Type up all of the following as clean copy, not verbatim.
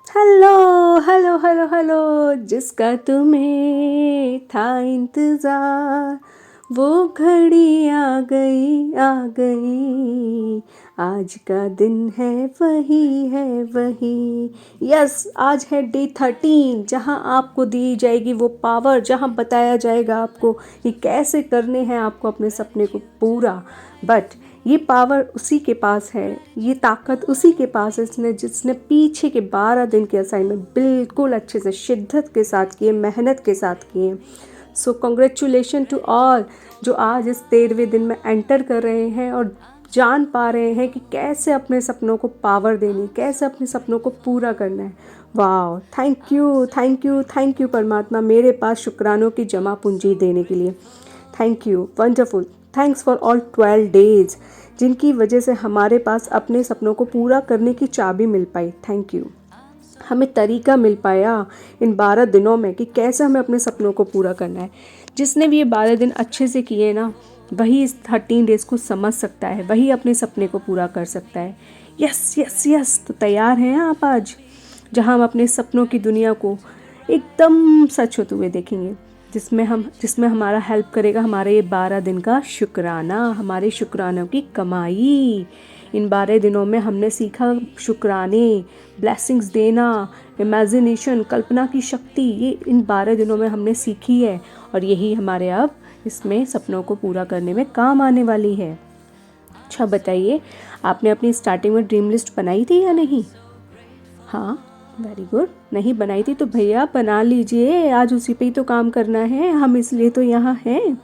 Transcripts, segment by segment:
Hello hello hello hello. जिसका तुम्हें था इंतज़ार, वो घड़ी आ गई। आज का दिन है वही। यस, आज है डे 13, जहाँ आपको दी जाएगी वो पावर, जहाँ बताया जाएगा आपको कि कैसे करने हैं आपको अपने सपने को पूरा। बट ये पावर उसी के पास है, ये ताकत उसी के पास है जिसने पीछे के 12 दिन के असाइनमेंट बिल्कुल अच्छे से शिद्दत के साथ किए, मेहनत के साथ किए। सो कॉन्ग्रेचुलेशन टू ऑल जो आज इस 13वें दिन में एंटर कर रहे हैं और जान पा रहे हैं कि कैसे अपने सपनों को पावर देनी, कैसे अपने सपनों को पूरा करना है। वाह, thank you thank you thank you परमात्मा, मेरे पास शुक्रानों की जमा पूंजी देने के लिए। Thank you, wonderful. Thanks for all 12 days जिनकी वजह से हमारे पास अपने सपनों को पूरा करने की चाबी मिल पाई। थैंक यू, हमें तरीका मिल पाया इन 12 दिनों में कि कैसे हमें अपने सपनों को पूरा करना है। जिसने भी ये 12 दिन अच्छे से किए ना, वही इस 13 डेज़ को समझ सकता है, वही अपने सपने को पूरा कर सकता है। यस यस यस, तो तैयार हैं आप आज, जहां हम अपने सपनों की दुनिया को एकदम सच होते हुए देखेंगे, जिसमें हमारा हेल्प करेगा हमारे ये 12 दिन का शुक्राना, हमारे शुक्रानों की कमाई। इन 12 दिनों में हमने सीखा शुक्राने, ब्लेसिंग्स देना, इमेजिनेशन, कल्पना की शक्ति, ये इन 12 दिनों में हमने सीखी है और यही हमारे अब इसमें सपनों को पूरा करने में काम आने वाली है। अच्छा बताइए, आपने अपनी स्टार्टिंग में ड्रीम लिस्ट बनाई थी या नहीं? हाँ, वेरी गुड। नहीं बनाई थी तो भैया बना लीजिए, आज उसी पे ही तो काम करना है, हम इसलिए तो यहाँ हैं।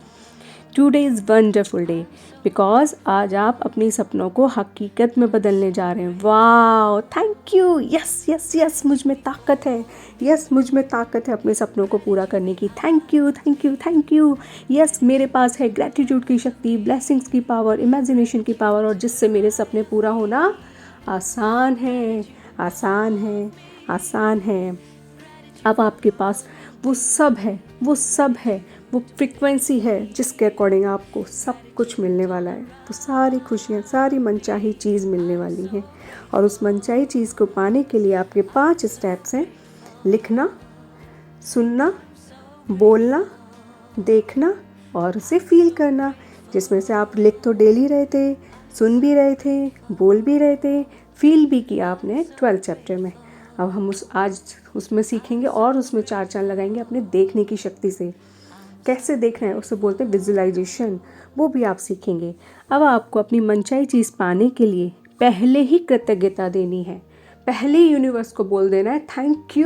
Today is wonderful day because आज आप अपनी सपनों को हकीकत में बदलने जा रहे हैं। वाह, thank you. Yes yes yes, मुझ में ताकत है। यस, मुझ में ताकत है अपने सपनों को पूरा करने की। Thank you thank you thank you. Yes, मेरे पास है ग्रैटिट्यूड की शक्ति, ब्लेसिंग्स की पावर, इमेजिनेशन की पावर, और जिससे मेरे सपने पूरा होना आसान है, आसान है, आसान है। अब आपके पास वो सब है, वो सब है, वो फ्रिक्वेंसी है जिसके अकॉर्डिंग आपको सब कुछ मिलने वाला है। तो सारी खुशियाँ, सारी मनचाही चीज़ मिलने वाली है। और उस मनचाही चीज़ को पाने के लिए आपके 5 स्टेप्स हैं: लिखना, सुनना, बोलना, देखना और उसे फील करना। जिसमें से आप लिख तो डेली रहे थे, सुन भी रहे थे, बोल भी रहे थे, फील भी किया आपने 12 चैप्टर में। अब हम आज उसमें सीखेंगे और उसमें 4 चांद लगाएंगे अपने देखने की शक्ति से। कैसे देखना है उसे बोलते हैं विजुअलाइजेशन, वो भी आप सीखेंगे। अब आपको अपनी मनचाही चीज़ पाने के लिए पहले ही कृतज्ञता देनी है, पहले ही यूनिवर्स को बोल देना है थैंक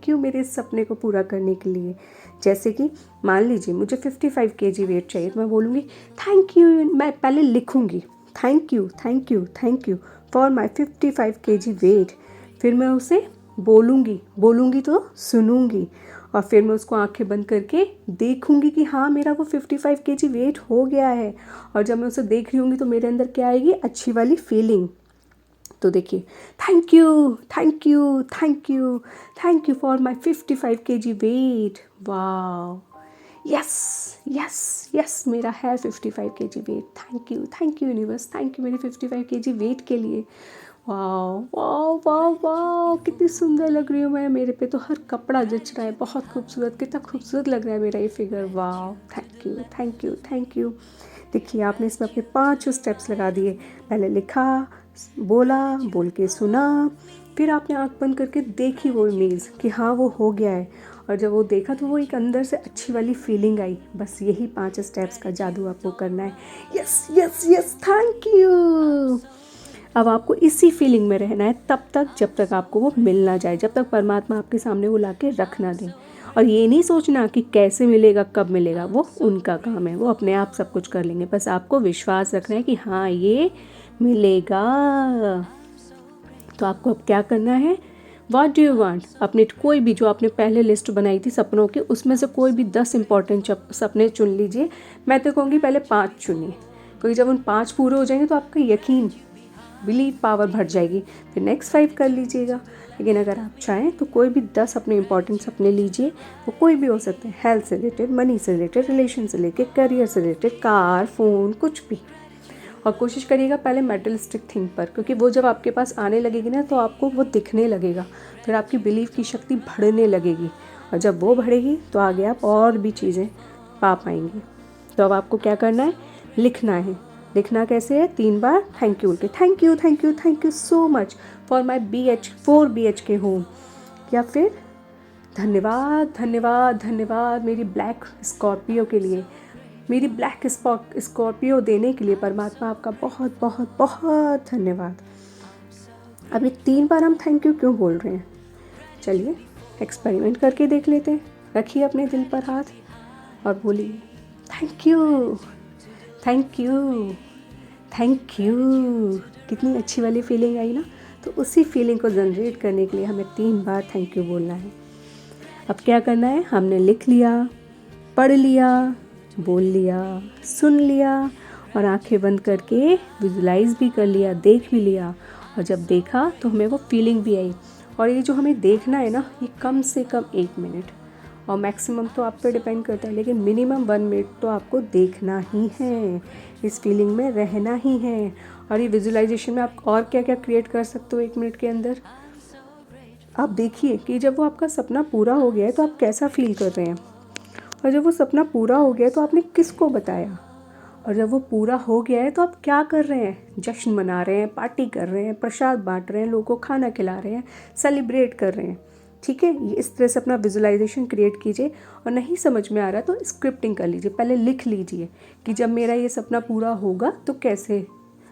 यू मेरे इस सपने को पूरा करने के लिए। जैसे कि मान लीजिए मुझे 55 kg वेट चाहिए, तो मैं बोलूँगी थैंक यू। मैं पहले लिखूँगी thank you for my 55 kg weight. फिर मैं उसे बोलूँगी तो सुनूँगी, और फिर मैं उसको आंखें बंद करके देखूँगी कि हाँ मेरा वो 55 kg वेट हो गया है। और जब मैं उसे देख रही होंगी तो मेरे अंदर क्या आएगी? अच्छी वाली फीलिंग। तो देखिए, thank you thank you thank you thank you for my 55 kg weight. वाह, यस यस यस, मेरा है 55 kg weight. Thank you universe, thank you मेरे 55 kg वेट के लिए। वाह वाह वाह वाह, कितनी सुंदर लग रही हूँ मैं, मेरे पे तो हर कपड़ा जच रहा है, बहुत खूबसूरत, कितना खूबसूरत लग रहा है मेरा ये फिगर। वाह, thank you thank you thank you. देखिए, आपने इसमें अपने 5 स्टेप्स लगा दिए। पहले लिखा, बोला, बोल के सुना, फिर आपने आँख बंद करके देखी वो इमेज कि हाँ वो हो गया है। और जब वो देखा तो वो एक अंदर से अच्छी वाली फीलिंग आई। बस यही 5 स्टेप्स का जादू आपको करना है। Yes yes yes, thank you. अब आपको इसी फीलिंग में रहना है तब तक जब तक आपको वो मिल ना जाए, जब तक परमात्मा आपके सामने वो ला के रख ना दे। और ये नहीं सोचना कि कैसे मिलेगा, कब मिलेगा, वो उनका काम है, वो अपने आप सब कुछ कर लेंगे। बस आपको विश्वास रखना है कि हाँ ये मिलेगा। तो आपको अब क्या करना है? What do you want? अपने कोई भी, जो आपने पहले लिस्ट बनाई थी सपनों की, उसमें से कोई भी 10 इंपॉर्टेंट सपने चुन लीजिए। मैं तो कहूँगी पहले 5 चुनिए, क्योंकि जब उन 5 पूरे हो जाएंगे तो आपका यकीन, बिलीव पावर बढ़ जाएगी। फिर नेक्स्ट 5 कर लीजिएगा। लेकिन अगर आप चाहें तो कोई भी 10 अपने इंपॉर्टेंट सपने लीजिए। वो कोई भी हो सकते हैं, हेल्थ से रिलेटेड, मनी से रिलेटेड, रिलेशन से लेके, करियर से रिलेटेड, कार, फ़ोन, कुछ भी। और कोशिश करिएगा पहले मेटलिस्टिक थिंग पर, क्योंकि वो जब आपके पास आने लगेगी ना तो आपको वो दिखने लगेगा, फिर आपकी बिलीफ की शक्ति बढ़ने लगेगी, और जब वो बढ़ेगी तो आगे आप और भी चीज़ें पा पाएंगे। तो अब आपको क्या करना है, लिखना है। लिखना कैसे है, 3 बार थैंक यू बोल के, thank you thank you thank you so much for my 4 BHK home, या फिर धन्यवाद धन्यवाद धन्यवाद मेरी ब्लैक स्कॉर्पियो के लिए, मेरी ब्लैक स्कॉर्पियो देने के लिए परमात्मा आपका बहुत बहुत बहुत धन्यवाद। अब ये 3 बार हम थैंक यू क्यों बोल रहे हैं, चलिए एक्सपेरिमेंट करके देख लेते हैं। रखिए अपने दिल पर हाथ और बोलिए thank you thank you thank you. कितनी अच्छी वाली फीलिंग आई ना। तो उसी फीलिंग को जनरेट करने के लिए हमें 3 बार थैंक यू बोलना है। अब क्या करना है, हमने लिख लिया, पढ़ लिया, बोल लिया, सुन लिया और आंखें बंद करके विजुलाइज भी कर लिया, देख भी लिया। और जब देखा तो हमें वो फीलिंग भी आई। और ये जो हमें देखना है ना, ये कम से कम 1 मिनट, और मैक्सिमम तो आप पे डिपेंड करता है, लेकिन मिनिमम 1 मिनट तो आपको देखना ही है, इस फीलिंग में रहना ही है। और ये विजुलाइजेशन में आप और क्या क्या क्रिएट कर सकते हो 1 मिनट के अंदर। आप देखिए कि जब वो आपका सपना पूरा हो गया है तो आप कैसा फील कर रहे हैं, और जब वो सपना पूरा हो गया है तो आपने किसको बताया, और जब वो पूरा हो गया है तो आप क्या कर रहे हैं, जश्न मना रहे हैं, पार्टी कर रहे हैं, प्रसाद बांट रहे हैं, लोगों को खाना खिला रहे हैं, सेलिब्रेट कर रहे हैं। ठीक है, ये इस तरह से अपना विजुलाइजेशन क्रिएट कीजिए। और नहीं समझ में आ रहा तो स्क्रिप्टिंग कर लीजिए, पहले लिख लीजिए कि जब मेरा ये सपना पूरा होगा तो कैसे,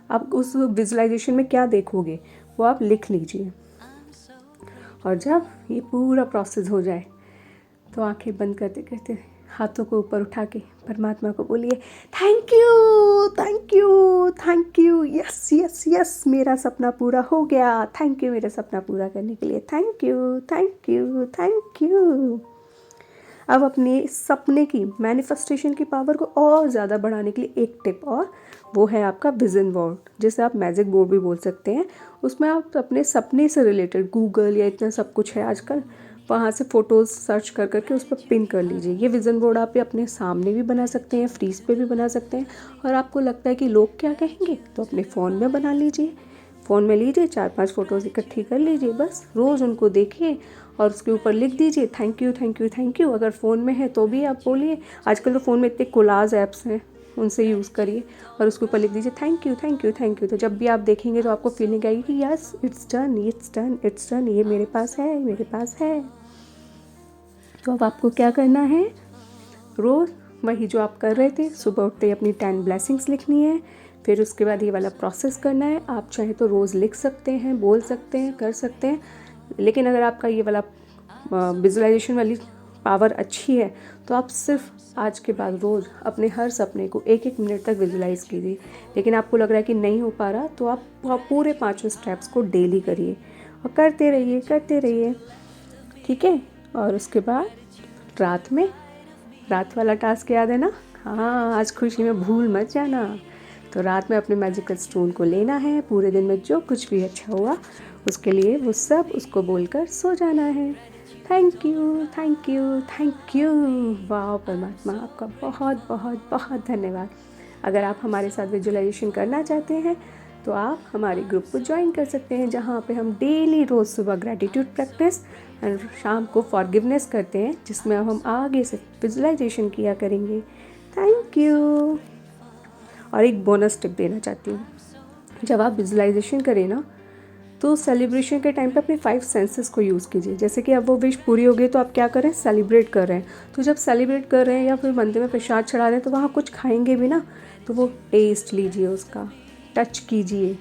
आप उस विजुलाइजेशन में क्या देखोगे वो आप लिख लीजिए। और जब ये पूरा प्रोसेस हो जाए तो आंखें बंद करते करते हाथों को ऊपर उठा के परमात्मा को बोलिए thank you thank you thank you, yes yes yes मेरा सपना पूरा हो गया, थैंक यू मेरा सपना पूरा करने के लिए, thank you thank you thank you. अब अपने सपने की मैनिफेस्टेशन की पावर को और ज़्यादा बढ़ाने के लिए एक टिप और, वो है आपका विजन बोर्ड, जिसे आप मैजिक बोर्ड भी बोल सकते हैं। उसमें आप अपने सपने से रिलेटेड गूगल या इतना सब कुछ है आजकल, वहाँ से फ़ोटोज़ सर्च कर करके उस पर पिन कर लीजिए। ये विज़न बोर्ड आप अपने सामने भी बना सकते हैं, फ्रीज पे भी बना सकते हैं। और आपको लगता है कि लोग क्या कहेंगे तो अपने फ़ोन में बना लीजिए, फ़ोन में लीजिए 4-5 फ़ोटोज़ इकट्ठी कर लीजिए, बस रोज़ उनको देखिए और उसके ऊपर लिख दीजिए thank you thank you thank you. अगर फ़ोन में है तो भी आप बोलिए, आजकल तो फ़ोन में इतने कोलाज ऐप्स हैं, उनसे यूज़ करिए और उसके ऊपर लिख दीजिए thank you thank you thank you. तो जब भी आप देखेंगे तो आपको फीलिंग आएगी कि yes it's done it's done it's done, ये मेरे पास है मेरे पास है। तो अब आपको क्या करना है, रोज़ वही जो आप कर रहे थे, सुबह उठते ही अपनी 10 ब्लेसिंग्स लिखनी है, फिर उसके बाद ये वाला प्रोसेस करना है। आप चाहे तो रोज़ लिख सकते हैं, बोल सकते हैं, कर सकते हैं, लेकिन अगर आपका ये वाला विजुअलाइजेशन वाली पावर अच्छी है तो आप सिर्फ आज के बाद रोज़ अपने हर सपने को 1-1 मिनट तक विजुलाइज़ कीजिए। लेकिन आपको लग रहा है कि नहीं हो पा रहा तो आप पूरे 5 स्टेप्स को डेली करिए और करते रहिए, ठीक है। और उसके बाद रात वाला टास्क याद है ना, हाँ आज खुशी में भूल मत जाना। तो रात में अपने मैजिकल स्टोन को लेना है, पूरे दिन में जो कुछ भी अच्छा हुआ उसके लिए वो सब उसको बोलकर सो जाना है। Thank you thank you thank you. वाह परमात्मा आपका बहुत बहुत बहुत धन्यवाद। अगर आप हमारे साथ विजुअलाइजेशन करना चाहते हैं तो आप हमारे ग्रुप को ज्वाइन कर सकते हैं, जहाँ पे हम डेली रोज़ सुबह ग्रैटिट्यूड प्रैक्टिस और शाम को फॉरगिवनेस करते हैं, जिसमें अब हम आगे से विजुअलाइजेशन किया करेंगे। Thank you. और एक बोनस टिप देना चाहती हूँ, जब आप विजुअलाइजेशन करें ना तो सेलिब्रेशन के टाइम पे अपने 5 सेंसेस को यूज़ कीजिए। जैसे कि अब वो विश पूरी हो गई तो आप क्या करें, सेलिब्रेट कर रहे हैं। तो जब सेलिब्रेट कर रहे हैं या फिर मंदिर में प्रसाद चढ़ा रहे हैं तो वहाँ कुछ खाएंगे भी ना, तो वो टेस्ट लीजिए, उसका टच कीजिए,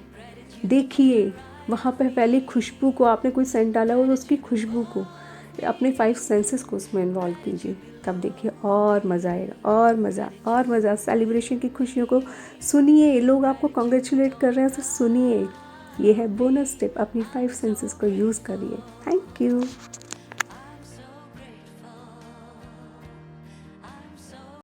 देखिए वहाँ पे पहले खुशबू को, आपने कोई सेंट डाला हो तो उसकी खुशबू को, अपने 5 सेंसेस को उसमें इन्वॉल्व कीजिए, तब देखिए और मज़ा आएगा, और मज़ा। सेलिब्रेशन की खुशियों को सुनिए, लोग आपको कॉन्ग्रेचुलेट कर रहे हैं तो सुनिए। ये है बोनस टिप, अपनी 5 सेंसेस को यूज़ करिए। Thank you.